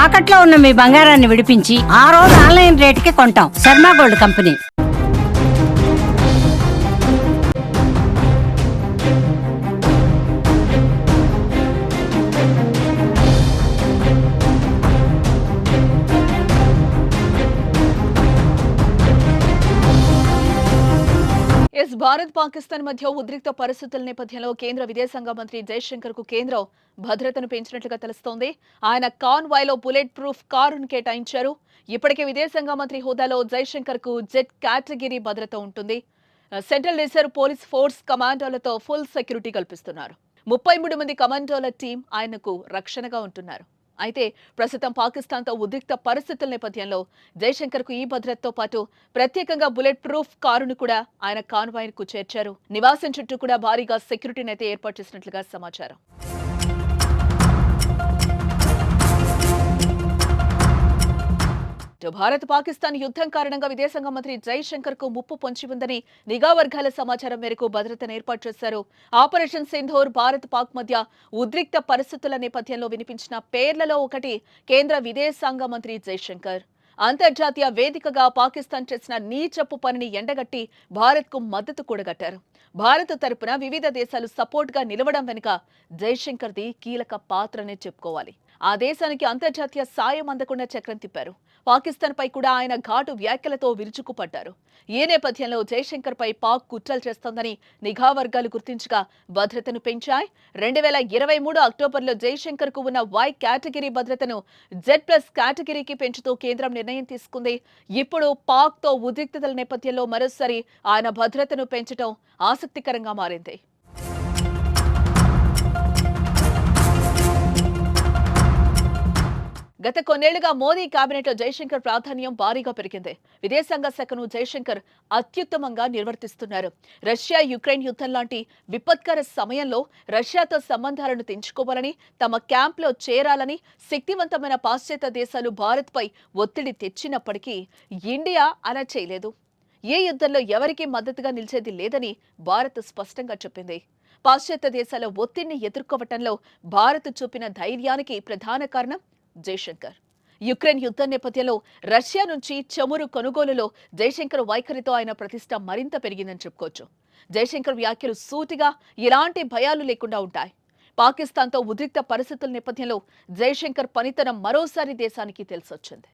తాకట్లో ఉన్న మీ బంగారాన్ని విడిపించి ఆ రోజు ఆన్లైన్ రేటుకి కొంటాం. Sharma gold company. భారత్ పాకిస్తాన్ మధ్య ఉద్రిక్త పరిస్థితుల నేపథ్యంలో కేంద్ర విదేశాంగ మంత్రి జైశంకర్ కు కేంద్రం భద్రతను పెంచినట్లుగా తెలుస్తోంది. ఆయన కాన్వాయ్ లో బుల్లెట్ ప్రూఫ్ కారును కేటాయించారు. ఇప్పటికే విదేశాంగ మంత్రి హోదాలో జైశంకర్ కు జెట్ కేటగిరీ భద్రత ఉంటుంది. సెంట్రల్ రిజర్వ్ పోలీస్ ఫోర్స్ కమాండోలతో ఫుల్ సెక్యూరిటీ కల్పిస్తున్నారు. 33 మంది కమాండోల టీం ఆయనకు రక్షణగా ఉంటున్నారు. అయితే ప్రస్తుతం పాకిస్తాన్తో ఉద్రిక్త పరిస్థితుల నేపథ్యంలో జైశంకర్ కు ఈ భద్రతతో పాటు ప్రత్యేకంగా బుల్లెట్ ప్రూఫ్ కారును కూడా ఆయన కాన్వాయ్ కు చేర్చారు. నివాసం చుట్టూ కూడా భారీగా సెక్యూరిటీని అయితే ఏర్పాటు చేసినట్లుగా సమాచారం. భారత్ పాకిస్తాన్ యుద్ధం కారణంగా విదేశాంగ మంత్రి జైశంకర్ కు ముప్పు పొంచి ఉందని నిఘా వర్గాల సమాచారం మేరకు భద్రతను ఏర్పాటు చేశారు. ఆపరేషన్ సింధూర్ భారత్ పాక్ మధ్య ఉద్రిక్త పరిస్థితుల నేపథ్యంలో వినిపించిన పేర్లలో ఒకటి కేంద్ర విదేశాంగ మంత్రి జైశంకర్. అంతర్జాతీయ వేదికగా పాకిస్తాన్ చేసిన నీచపు పనిని ఎండగట్టి భారత్ కు మద్దతు కూడగట్టారు. భారత్ తరపున వివిధ దేశాలు సపోర్ట్ గా నిలవడం వెనుక జైశంకర్ ది కీలక పాత్రనే చెప్పుకోవాలి. ఆ దేశానికి అంతర్జాతీయ సాయం అందకుండా చక్రం తిప్పారు. పాకిస్తాన్ పై కూడా ఆయన ఘాటు వ్యాఖ్యలతో విరుచుకుపడ్డారు. ఈ నేపథ్యంలో జైశంకర్ పై పాక్ కుట్రలు చేస్తోందని నిఘా వర్గాలు గుర్తించగా భద్రతను పెంచాయి. 2023 అక్టోబర్లో జైశంకర్ కు ఉన్న వై కేటగిరీ భద్రతను Z+ కేటగిరీకి పెంచుతూ కేంద్రం నిర్ణయం తీసుకుంది. ఇప్పుడు పాక్ తో ఉద్రిక్తతల నేపథ్యంలో మరోసారి ఆయన భద్రతను పెంచడం ఆసక్తికరంగా మారింది. గత కొన్నేళ్లుగా మోదీ కేబినెట్ లో జైశంకర్ ప్రాధాన్యం భారీగా పెరిగింది. విదేశాంగ శాఖను జైశంకర్ అత్యుత్తమంగా నిర్వర్తిస్తున్నారు. రష్యా యుక్రెయిన్ యుద్ధం లాంటి విపత్కర సమయంలో రష్యాతో సంబంధాలను తెంచుకోవాలని, తమ క్యాంప్లో చేరాలని శక్తివంతమైన పాశ్చాత్య దేశాలు భారత్ పై ఒత్తిడి తెచ్చినప్పటికీ ఇండియా అలా చేయలేదు. ఏ యుద్ధంలో ఎవరికీ మద్దతుగా నిలిచేది లేదని భారత్ స్పష్టంగా చెప్పింది. పాశ్చాత్య దేశాల ఒత్తిడిని ఎదుర్కోవటంలో భారత్ చూపిన ధైర్యానికి ప్రధాన కారణం జైశంకర్. యుక్రెయిన్ యుద్ధం నేపథ్యంలో రష్యా నుంచి చమురు కొనుగోలులో జైశంకర్ వైఖరితో ఆయన ప్రతిష్ట మరింత పెరిగిందని చెప్పుకోవచ్చు. జైశంకర్ వ్యాఖ్యలు సూటిగా ఎలాంటి భయాలు లేకుండా ఉంటాయి. పాకిస్తాన్తో ఉద్రిక్త పరిస్థితుల నేపథ్యంలో జైశంకర్ పనితనం మరోసారి దేశానికి తెలిసొచ్చింది.